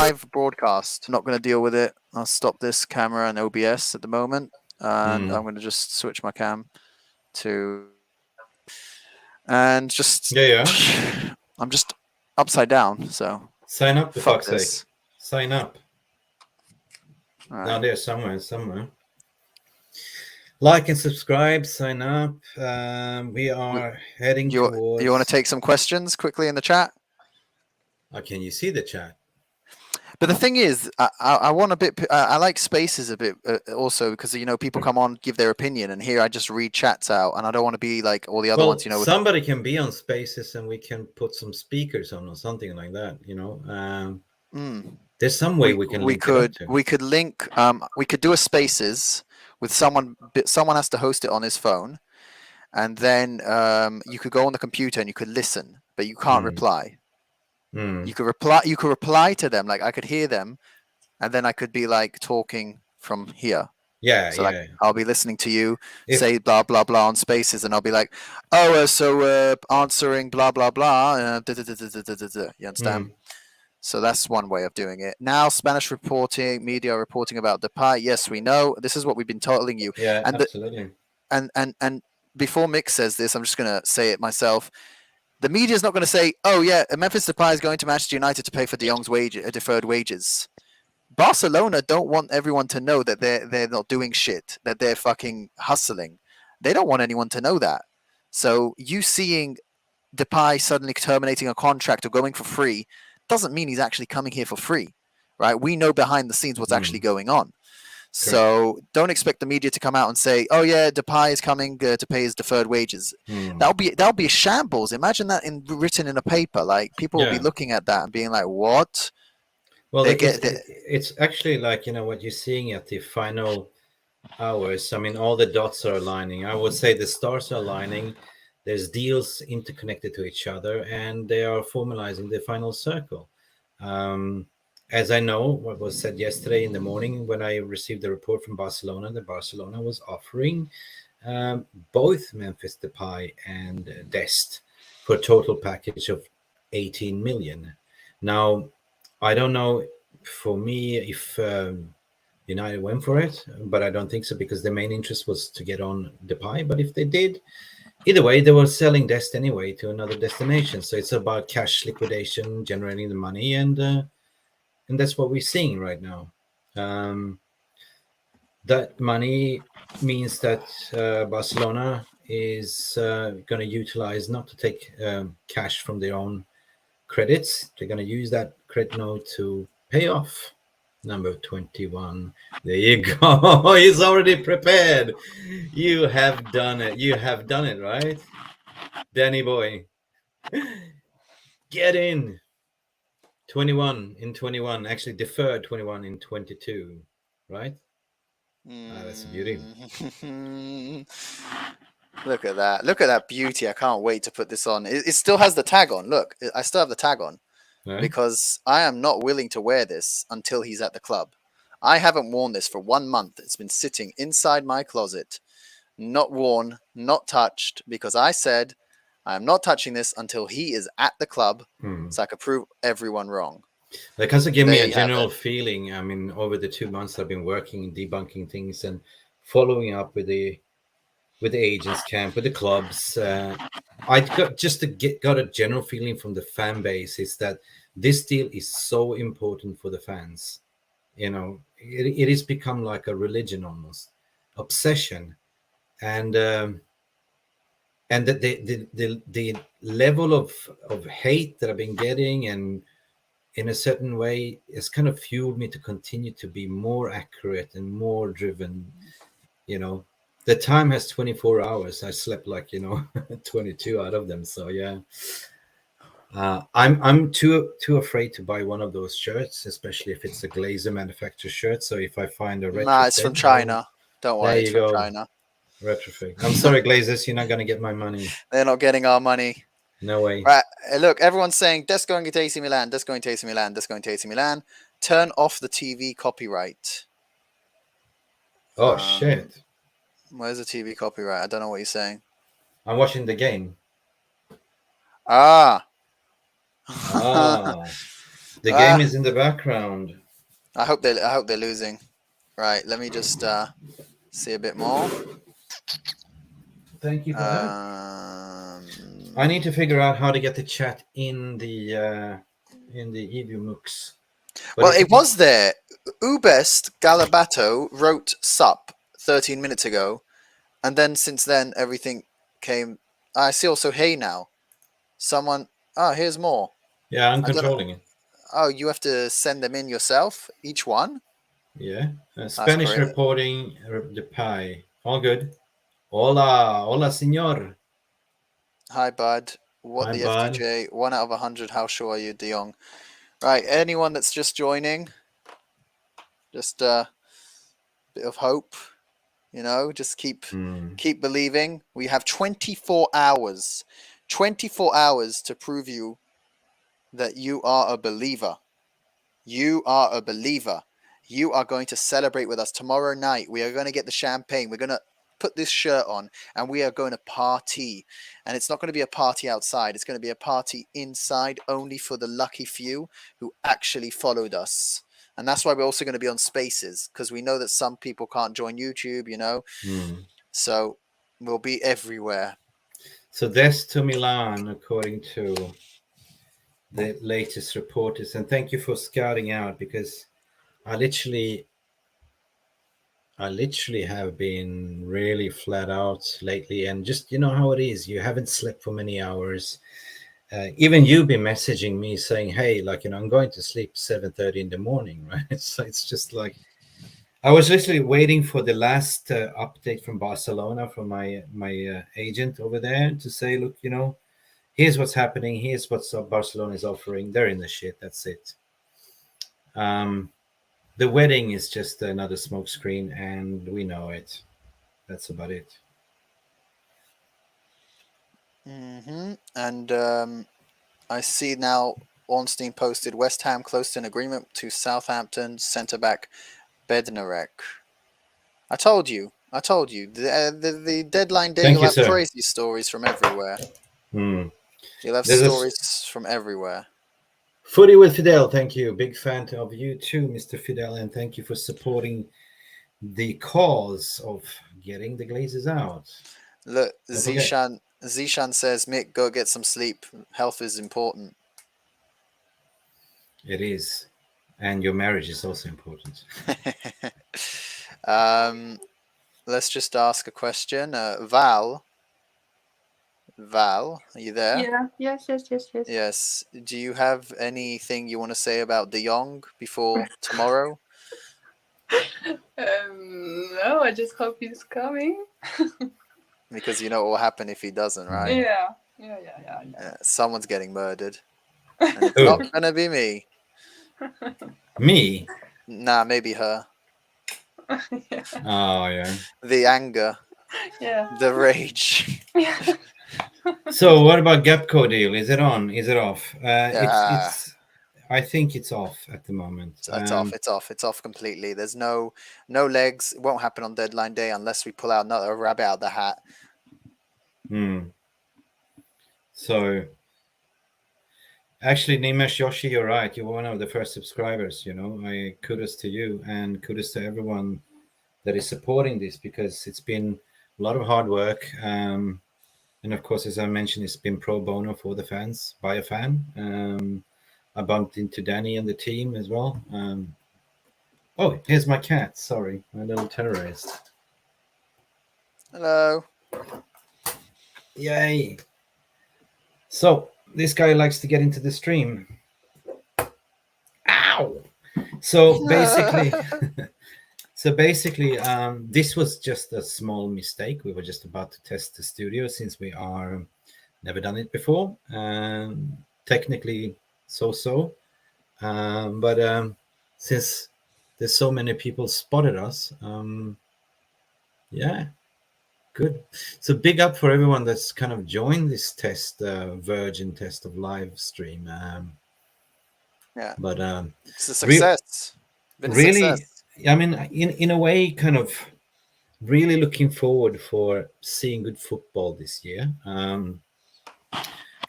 live broadcast. I'm not going to deal with it. I'll stop this camera and OBS at the moment, and I'm going to just switch my cam to, and just I'm just upside down. So sign up for fuck's this. sake. Sign up. Right. Down there somewhere. Like and subscribe. Sign up. We are heading towards. You want to take some questions quickly in the chat? Can you see the chat? But the thing is, I want a bit. I like spaces a bit also because people come on, give their opinion, and here I just read chats out, and I don't want to be like all the other ones. Somebody can be on Spaces, and we can put some speakers on or something like that. There's some way we can. We could link. We could do a Spaces with someone. Someone has to host it on his phone, and then you could go on the computer and you could listen, but you can't reply. You could reply to them, like I could hear them, and then I could be like talking from here. Like I'll be listening to you say blah blah blah on Spaces, and I'll be like, answering blah blah blah. You understand? So that's one way of doing it. Now Spanish media reporting about Depay. Yes, we know. This is what we've been telling you. Yeah, and absolutely. And before Mick says this, I'm just gonna say it myself. The media is not going to say, "Oh yeah, Memphis Depay is going to Manchester United to pay for De Jong's deferred wages." Barcelona don't want everyone to know that they're not doing shit, that they're fucking hustling. They don't want anyone to know that. So you seeing Depay suddenly terminating a contract or going for free doesn't mean he's actually coming here for free, right? We know behind the scenes what's actually going on. So don't expect the media to come out and say, "Oh yeah, Depay is coming to pay his deferred wages." That'll be a shambles. Imagine that written in a paper. Like people will be looking at that and being like, "What?" Well, it's actually like what you're seeing at the final hours. I mean, all the dots are aligning. I would say the stars are aligning. There's deals interconnected to each other, and they are formalizing the final circle. As I know, what was said yesterday in the morning when I received the report from Barcelona, that Barcelona was offering both Memphis Depay and Dest for a total package of 18 million. Now, I don't know for me if United went for it, but I don't think so because the main interest was to get on Depay. But if they did, either way, they were selling Dest anyway to another destination. So it's about cash liquidation, generating the money, and that's what we're seeing right now. That money means that Barcelona is going to utilize not to take cash from their own credits. They're going to use that credit note to pay off number 21. There you go. He's already prepared. You have done it. You have done it, right? Danny boy. Get in. 21 in 21, actually deferred 21 in 22, right? That's a beauty. Look at that. Look at that beauty. I can't wait to put this on. It still has the tag on. Look, I still have the tag on because I am not willing to wear this until he's at the club. I haven't worn this for 1 month. It's been sitting inside my closet, not worn, not touched, because I said I'm not touching this until he is at the club, so I could prove everyone wrong. That kind of give me a general feeling. I mean, over the 2 months I've been working, debunking things and following up with the agents camp, with the clubs. I got a general feeling from the fan base is that this deal is so important for the fans. It has become like a religion almost, obsession, and that the level of hate that I've been getting, and in a certain way, has kind of fueled me to continue to be more accurate and more driven. The time has 24 hours. I slept 22 out of them. So yeah, I'm too afraid to buy one of those shirts, especially if it's a Glazer manufacturer shirt. So if I find a retrofit, it's from China. Don't worry, it's from China. Retrofit. I'm sorry, Glazers, you're not going to get my money. They're not getting our money. No way. Right, look, everyone's saying Des going to AC Milan, Des going to AC Milan, Des going to AC Milan. Turn off the TV copyright. Oh shit! Where's the TV copyright? I don't know what you're saying. I'm watching the game. The game is in the background. I hope they're losing. Right, let me just see a bit more. Thank you for that. Um, I need to figure out how to get the chat in the EView MOOCs. But well, if you it can, was there. Ubest Galabato wrote sup 13 minutes ago, and then since then everything came. I see also hey now. Someone. Oh, here's more. yeah, I'm I don't know. controlling it. Oh, you have to send them in yourself, each one. Yeah, That's Spanish great. reporting the pie. All good. Hola, hola, señor. Hi, bud. What Hi, the bud. FTJ? 1 out of 100. How sure are you, De Jong? Right. Anyone that's just joining, just a bit of hope. Just Hmm. keep believing. We have 24 hours. 24 hours to prove you that you are a believer. You are a believer. You are going to celebrate with us tomorrow night. We are going to get the champagne. We're going to put this shirt on and we are going to party. And it's not going to be a party outside. It's going to be a party inside only for the lucky few who actually followed us. And that's why we're also going to be on Spaces, because we know that some people can't join YouTube. Hmm. So we'll be everywhere. So that's to Milan, according to the latest reporters. And thank you for scouting out, because I literally have been really flat out lately, and just how it is. You haven't slept for many hours. Even you've been messaging me saying, "Hey, I'm going to sleep 7:30 in the morning," right? So it's just like I was literally waiting for the last update from Barcelona from my agent over there to say, "Look, here's what's happening. Here's what Barcelona is offering. They're in the shit. That's it." Um, the wedding is just another smokescreen, and we know it. That's about it. And I see now Ornstein posted West Ham close to an agreement to Southampton centre back Bednarek. I told you. I told you. The deadline day, Thank you'll you, have sir. crazy stories from everywhere. Hmm. You'll have There's a stories from everywhere. Footy with Fidel. Thank you. Big fan of you too, Mr. Fidel, and thank you for supporting the cause of getting the Glazers out. Look, Don't forget, Zishan says, Mick, go get some sleep. Health is important. it is, and your marriage is also important. um, let's just ask a question. Val, are you there? Yeah. Yes. Yes. Yes. Yes. Yes. Do you have anything you want to say about De Jong before tomorrow? No, I just hope he's coming. Because you know what will happen if he doesn't, right? Yeah. Yeah. Yeah. Yeah. Yeah, someone's getting murdered. And it's Who? not gonna be me. Me? Nah, maybe her. Yeah. Oh yeah. The anger, Yeah. the rage. Yeah. So what about Gapco deal? Is it on? Is it off? It's Yeah, it's. I think it's off at the moment. it's off. It's off. It's off completely. There's no legs. It won't happen on deadline day unless we pull out another rabbit out of the hat. So actually, Nimesh Yoshi, you're right. You're one of the first subscribers. I kudos to you and kudos to everyone that is supporting this, because it's been a lot of hard work. And of course, as I mentioned, it's been pro bono for the fans by a fan. I bumped into Danny and the team as well. Oh, here's my cat. Sorry, my little terrorist. Hello. Yay. So this guy likes to get into the stream. Ow. So basically, this was just a small mistake. We were just about to test the studio since we are never done it before. Technically, so. But since there's so many people spotted us, yeah, good. So big up for everyone that's kind of joined this test, virgin test of live stream. Yeah, But it's a success. Been a really, success. I mean, in a way, kind of really looking forward for seeing good football this year.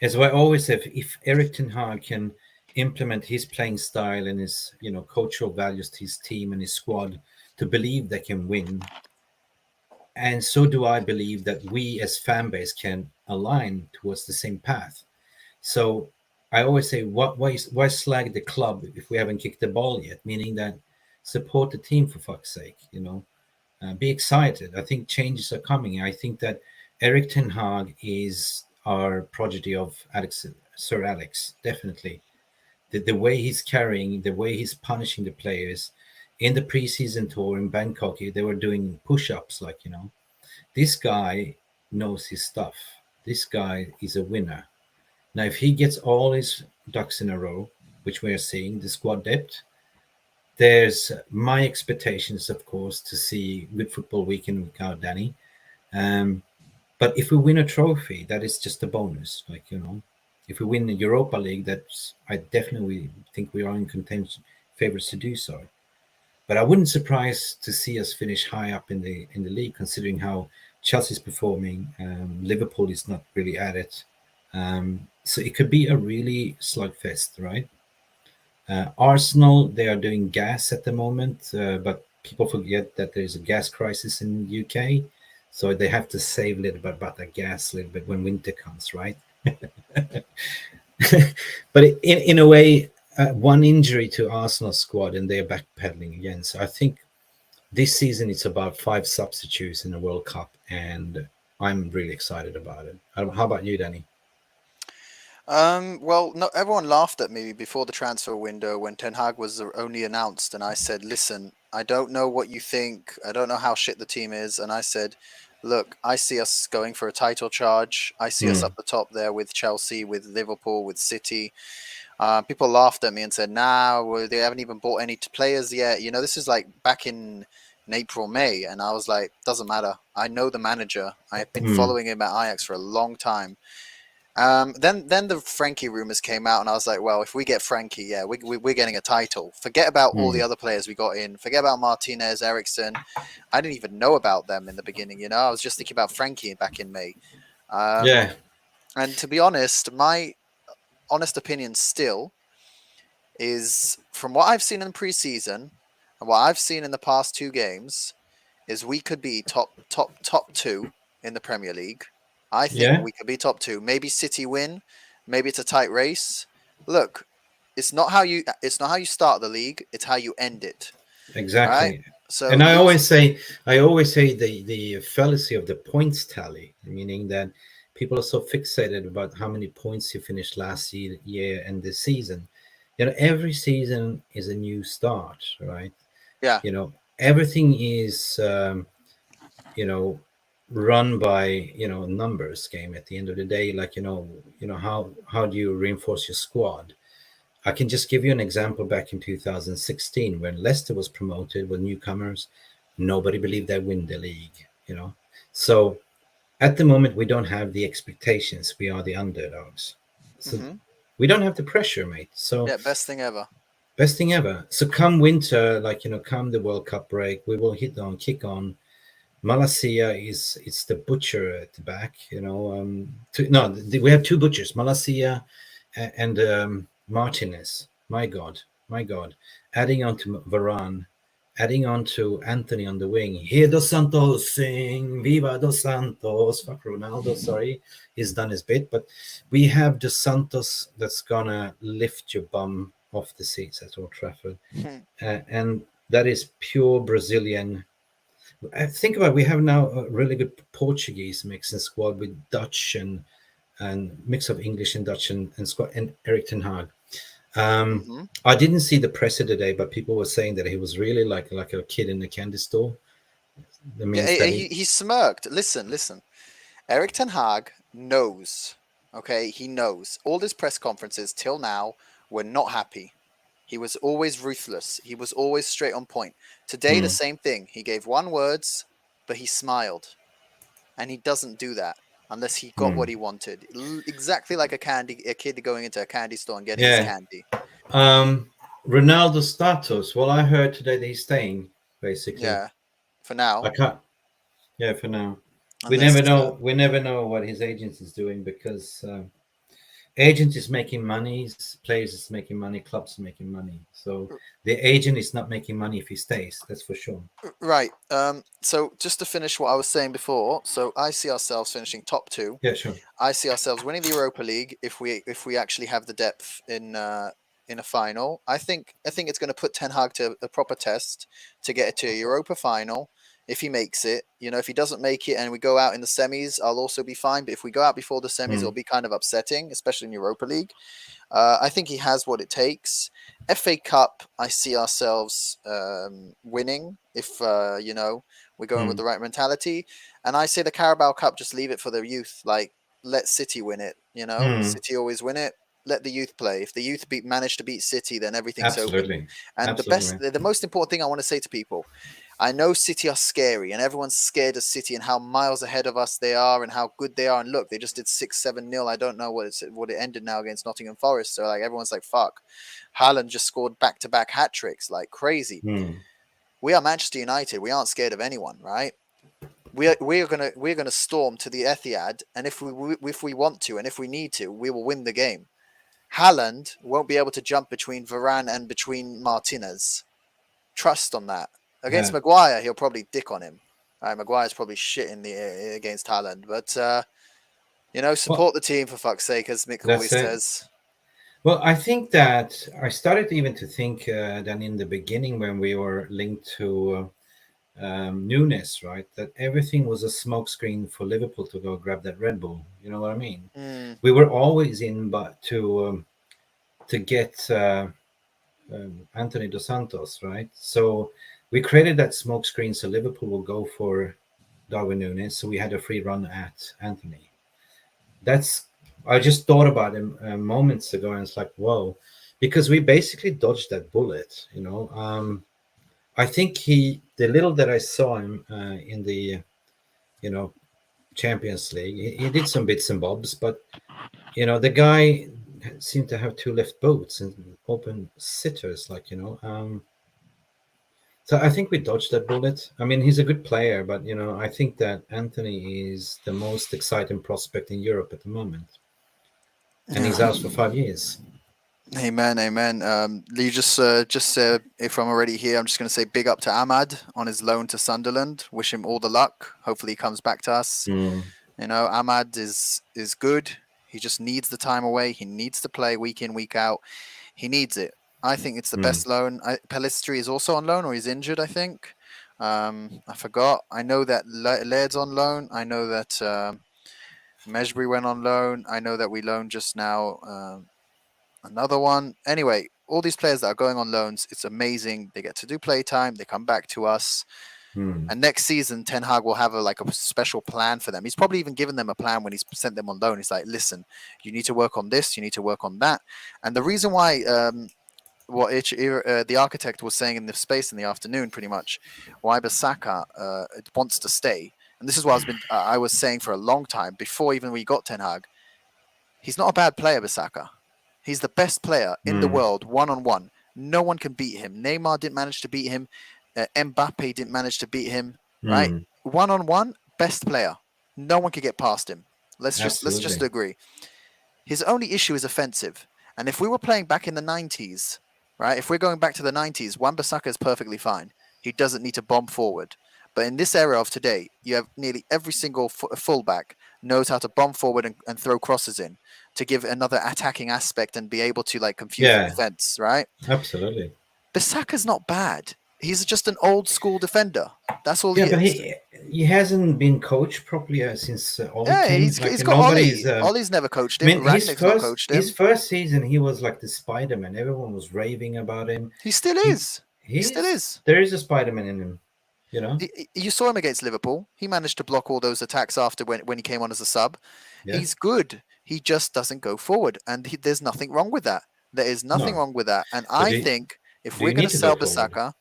As I always say, if Eric Ten Hag can implement his playing style and his cultural values to his team and his squad to believe they can win. And so do I believe that we as fan base can align towards the same path. So I always say, why slag the club if we haven't kicked the ball yet? Meaning that support the team for fuck's sake, be excited. I think changes are coming. I think that Eric Ten Hag is our prodigy of Sir Alex, definitely. The way he's carrying, the way he's punishing the players. In the preseason tour in Bangkok, they were doing push-ups, this guy knows his stuff. This guy is a winner. Now, if he gets all his ducks in a row, which we are seeing, the squad depth, there's my expectations, of course, to see good football week in week out, Danny. But if we win a trophy, that is just a bonus. If we win the Europa League, I definitely think we are in contention, favorites to do so. But I wouldn't surprise to see us finish high up in the league, considering how Chelsea's performing. Liverpool is not really at it, so it could be a really slugfest, right? Arsenal, they are doing gas at the moment, but people forget that there's a gas crisis in the UK, so they have to save a little bit about the gas a little bit when winter comes, right? But in a way, one injury to Arsenal squad and they're backpedaling again. So I think this season it's about 5 substitutes in the World Cup, and I'm really excited about it. How about you, Danny? Well, no, everyone laughed at me before the transfer window when Ten Hag was only announced, and I said, "Listen, I don't know what you think. I don't know how shit the team is." And I said, "Look, I see us going for a title charge. I see us up the top there with Chelsea, with Liverpool, with City." People laughed at me and said, "Nah, well, they haven't even bought any players yet." This is like back in April, May, and I was like, "Doesn't matter. I know the manager. I have been following him at Ajax for a long time." Then the Frankie rumors came out, and I was like, well, if we get Frankie, yeah, we're getting a title. Forget about all the other players we got in. Forget about Martinez, Ericsson. I didn't even know about them in the beginning. I was just thinking about Frankie back in May. Yeah. And to be honest, my honest opinion still is, from what I've seen in preseason and what I've seen in the past 2 games, is we could be top 2 in the Premier League. I think we could be top 2. Maybe City win. Maybe it's a tight race. Look, it's not how you start the league. It's how you end it. Exactly. Right? So, and I always say the fallacy of the points tally, meaning that people are so fixated about how many points you finished last year and this season. Every season is a new start, right? Yeah. Everything is run by numbers game at the end of the day. How do you reinforce your squad? I can just give you an example. Back in 2016, when Leicester was promoted with newcomers, nobody believed they'd win the league. So at the moment we don't have the expectations. We are the underdogs, so we don't have the pressure, mate. So yeah, best thing ever. Best thing ever. So come winter, come the World Cup break, we will kick on. Malacia it's the butcher at the back. We have 2 butchers, Malacia and Martinez. My God. Adding on to Varane, adding on to Anthony on the wing. Hear Dos Santos sing, Viva Dos Santos. Fuck Ronaldo, sorry, he's done his bit. But we have Dos Santos that's gonna lift your bum off the seats at Old Trafford, and that is pure Brazilian. I think about it, we have now a really good Portuguese mix in squad with Dutch and mix of English and Dutch and squad and Eric Ten Hag. I didn't see the presser today, but people were saying that he was really like a kid in a candy store. That means Yeah, that he smirked. Listen. Eric Ten Hag knows. Okay, he knows. All his press conferences till now were not happy. He was always ruthless. He was always straight on point. Today, the same thing. He gave 1 words, but he smiled. And he doesn't do that unless he got what he wanted. Exactly like a kid going into a candy store and getting his candy. Ronaldo status. Well, I heard today that he's staying, basically. Yeah, for now. I can't. Yeah, for now. We never know what his agent is doing, because agent is making money, players is making money, clubs are making money. So the agent is not making money if he stays. That's for sure. Right. So just to finish what I was saying before, so I see ourselves finishing top two. Yeah, sure. I see ourselves winning the Europa League if we actually have the depth in a final. I think it's going to put Ten Hag to a proper test to get it to a Europa final. If he makes it, if he doesn't make it and we go out in the semis, I'll also be fine. But if we go out before the semis, it'll be kind of upsetting, especially in Europa League. I think he has what it takes. FA Cup, I see ourselves winning if we're going with the right mentality. And I say the Carabao Cup, just leave it for the youth. Like, let City win it. City always win it. Let the youth play. If the youth manage to beat City, then everything's open. Absolutely. And Absolutely. the most important thing I want to say to people, I know City are scary, and everyone's scared of City and how miles ahead of us they are and how good they are. And look, they just did 6-7-0. I don't know what it ended now against Nottingham Forest. So like everyone's like, fuck. Haaland just scored back-to-back hat tricks, like crazy. We are Manchester United. We aren't scared of anyone, right? We're gonna storm to the Etihad, and if we want to and if we need to, we will win the game. Haaland won't be able to jump between Varane and between Martinez. Trust on that. Against Maguire, he'll probably dick on him. Maguire's probably shit in the against Haaland, but support the team for fuck's sake, as Mick always says. Well, I think that I started even to think that in the beginning when we were linked to Nunes, right, that everything was a smokescreen for Liverpool to go grab that Red Bull. You know what I mean? We were always in, but to get Anthony Dos Santos, right? So we created that smokescreen so Liverpool will go for Darwin Nunes. So we had a free run at Anthony. I just thought about him moments ago, and it's like, whoa, because we basically dodged that bullet. I think the little that I saw him in the Champions League, he did some bits and bobs, but the guy seemed to have two left boots and open sitters, so I think we dodged that bullet. I mean, he's a good player, but I think that Anthony is the most exciting prospect in Europe at the moment, and he's out for 5 years. Amen, amen. You just if I'm already here, I'm just going to say big up to Ahmad on his loan to Sunderland. Wish him all the luck. Hopefully, he comes back to us. Ahmad is good. He just needs the time away. He needs to play week in, week out. He needs it. I think it's the best loan. Pellistri is also on loan, or he's injured, I think. I forgot. I know that Laird's on loan. I know that Mejbri went on loan. I know that we loaned just now another one. Anyway, all these players that are going on loans, it's amazing. They get to do playtime. They come back to us. And next season, Ten Hag will have a special plan for them. He's probably even given them a plan when he's sent them on loan. He's like, listen, you need to work on this. You need to work on that. And the reason why the architect was saying in the space in the afternoon, pretty much, why Bissaka wants to stay. And this is what I was saying for a long time, before even we got Ten Hag. He's not a bad player, Bissaka. He's the best player in the world, one-on-one. No one can beat him. Neymar didn't manage to beat him. Mbappe didn't manage to beat him. Right? One-on-one, best player. No one could get past him. Let's just agree. His only issue is offensive. And if we were playing back in the 90s, right? If we're going back to the 90s, Wan-Bissaka is perfectly fine. He doesn't need to bomb forward. But in this era of today, you have nearly every single fullback knows how to bomb forward and throw crosses in to give another attacking aspect and be able to confuse the defense, right? Absolutely. Bissaka's not bad. He's just an old school defender. That's all he is. But he hasn't been coached properly since Ollie came. He's got Ollie. Ollie's never coached him. Rangnick's not coached him. His first season, he was like the Spider-Man. Everyone was raving about him. He still is. He still is. There is a Spider-Man in him. You saw him against Liverpool. He managed to block all those attacks after when he came on as a sub. Yeah. He's good. He just doesn't go forward, and there's nothing wrong with that. There is nothing wrong with that. And I think if we're going to sell Bissaka,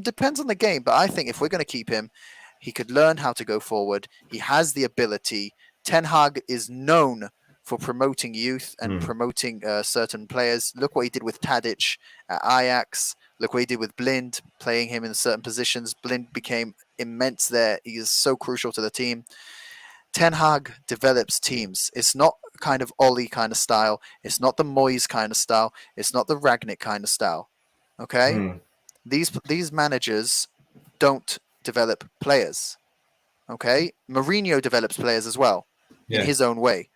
depends on the game. But I think if we're going to keep him, he could learn how to go forward. He has the ability. Ten Hag is known for promoting youth and promoting certain players. Look what he did with Tadic at Ajax. Look what he did with Blind, playing him in certain positions. Blind became immense there. He is so crucial to the team. Ten Hag develops teams. It's not kind of Ollie kind of style. It's not the Moyes kind of style. It's not the Ragnick kind of style. Okay, Hmm. these managers don't develop players. Okay, Mourinho develops players as well in Yeah. his own way.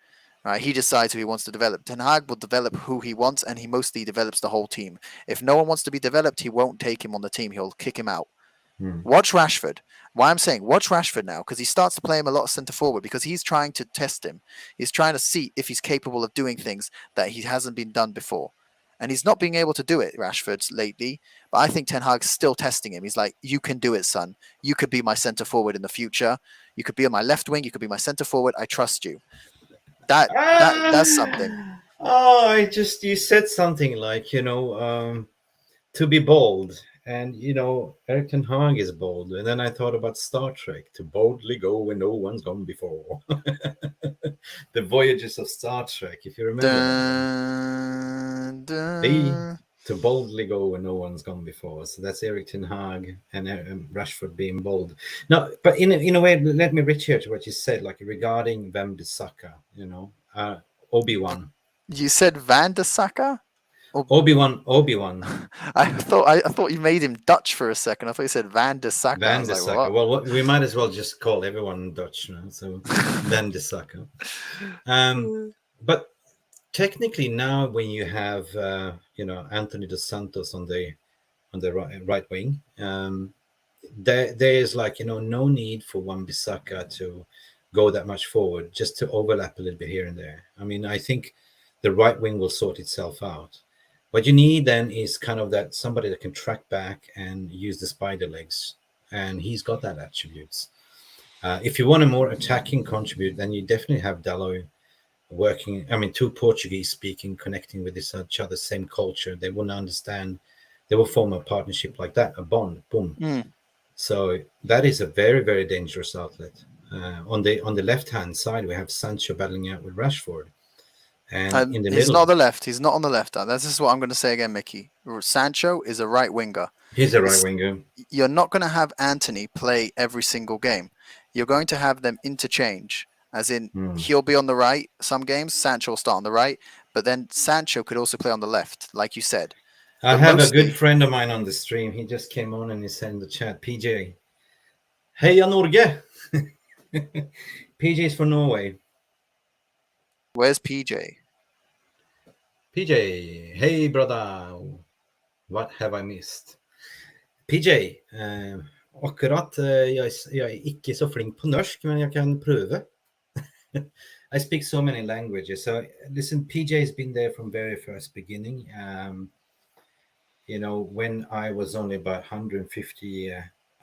Right, he decides who he wants to develop. Ten Hag will develop who he wants, and he mostly develops the whole team. If no one wants to be developed, he won't take him on the team. He'll kick him out. Hmm. Watch Rashford. Why I'm saying watch Rashford now, because he starts to play him a lot of centre forward, because he's trying to test him. He's trying to see if he's capable of doing things that he hasn't been done before. And he's not being able to do it, Rashford, lately. But I think Ten Hag's still testing him. He's like, you can do it, son. You could be my centre forward in the future. You could be on my left wing. You could be my centre forward. I trust you. That's something. Oh, you said something like, to be bold. And, Eric Ten Hag is bold. And then I thought about Star Trek, to boldly go where no one's gone before. The Voyages of Star Trek, if you remember that. Dun, dun. Be to boldly go where no one's gone before. So that's Eric Ten Hag and Rashford being bold. No, but in a way, let me reach here to what you said, like regarding Van Bissaka, Obi-Wan. You said Van der Saka? Obi-Wan. I thought you made him Dutch for a second. I thought you said Van der Saka. Van I was der like, Saka. what? Well, we might as well just call everyone Dutch now. So Van der Saka. But technically now, when you have Anthony dos Santos on the right wing, there is like no need for Wan-Bissaka to go that much forward, just to overlap a little bit here and there. I mean, I think the right wing will sort itself out. What you need then is kind of that somebody that can track back and use the spider legs, and he's got that attributes. If you want a more attacking contribute, then you definitely have Dalot working. I mean, two Portuguese speaking, connecting with each other, same culture. They wouldn't understand. They will form a partnership like that, a bond. Boom. Mm. So that is a very, very dangerous outlet. On the left hand side, we have Sancho battling out with Rashford. And in the he's middle, not on the left. He's not on the left. This is what I'm going to say again, Mickey. Sancho is a right winger. he's a right winger. You're not going to have Anthony play every single game. You're going to have them interchange. As in, he'll be on the right some games. Sancho will start on the right, but then Sancho could also play on the left, like you said. I But have mostly- a good friend of mine on the stream. He just came on and he said in the chat, PJ, Heia Norge. PJ is for Norway. Where's PJ? PJ, hey brother, what have I missed? PJ, akkurat, jeg er ikke så flink på norsk, men jeg kan prøve. I speak so many languages. So listen, PJ has been there from very first beginning. When I was only about 150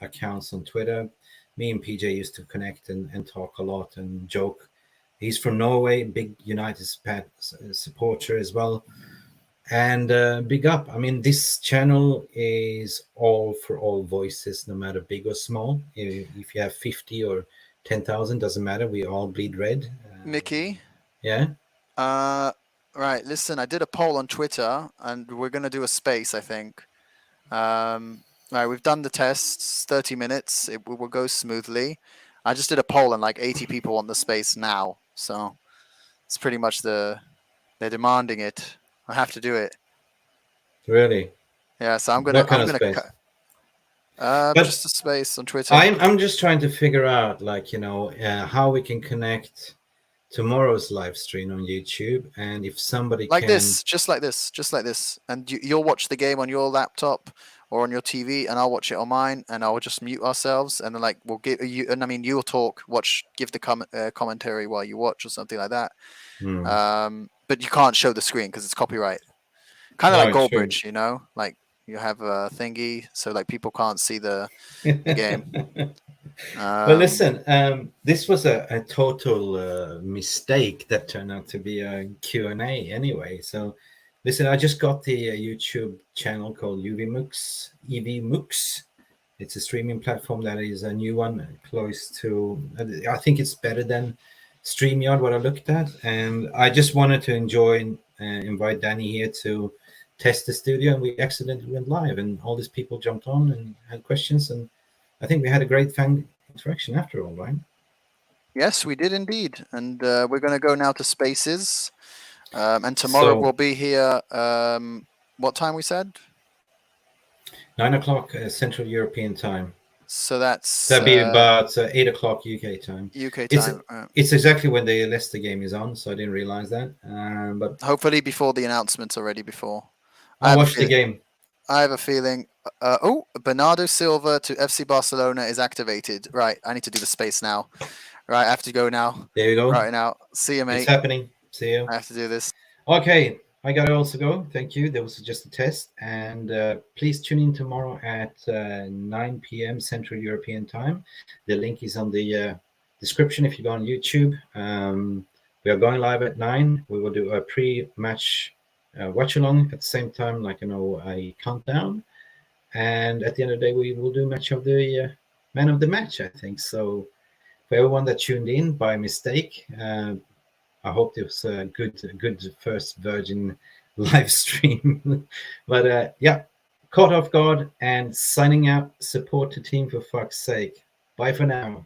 accounts on Twitter, me and PJ used to connect and talk a lot and joke. He's from Norway, big United supporter as well. And big up. I mean, this channel is all for all voices, no matter big or small. If you have 50 or 10,000, doesn't matter. We all bleed red. Mickey? Yeah? Right, listen, I did a poll on Twitter, and we're going to do a space, I think. Right, we've done the tests, 30 minutes. It will go smoothly. I just did a poll, and like 80 people want the space now. So it's pretty much they're demanding it. I have to do it. Really? Yeah, so I'm gonna. What kind I'm of gonna. space? Just a space on Twitter. I'm just trying to figure out, how we can connect tomorrow's live stream on YouTube, and if somebody like can... this, just like this, and you'll watch the game on your laptop or on your TV, and I'll watch it on mine, and I'll just mute ourselves, and then we'll give you, and I mean you'll talk, give the commentary while you watch or something like that. But you can't show the screen because it's copyright. Kind of like Goldbridge, like you have a thingy, so people can't see the game. Well, listen, this was a total mistake that turned out to be a Q&A anyway. So, listen, I just got the YouTube channel called EVMux. It's a streaming platform that is a new one, close to, I think it's better than StreamYard, what I looked at. And I just wanted to invite Danny here to test the studio, and we accidentally went live, and all these people jumped on and had questions, and I think we had a great fan interaction after all, right? Yes, we did indeed. And we're going to go now to Spaces. And tomorrow So- we'll be here. What time we said? 9 o'clock Central European time. So that's That'd be about 8 o'clock UK time. UK It's time. it's exactly when the Leicester game is on, so I didn't realize that. But Hopefully before the announcements already before. I'll watch the game. I have a feeling. Bernardo Silva to FC Barcelona is activated. Right, I need to do the space now. Right, I have to go now. There you go. Right now. See you, mate. It's happening. See you. I have to do this. Okay, I gotta also go. Thank you. That was just a test. And please tune in tomorrow at 9 p.m. Central European time. The link is on the description if you go on YouTube. We are going live at 9. We will do a pre-match watch along at the same time, like a countdown. And at the end of the day, we will do match of the man of the match, I think. So for everyone that tuned in by mistake, I hope it was a good first Virgin live stream. But yeah, caught off guard and signing out. Support the team for fuck's sake. Bye for now.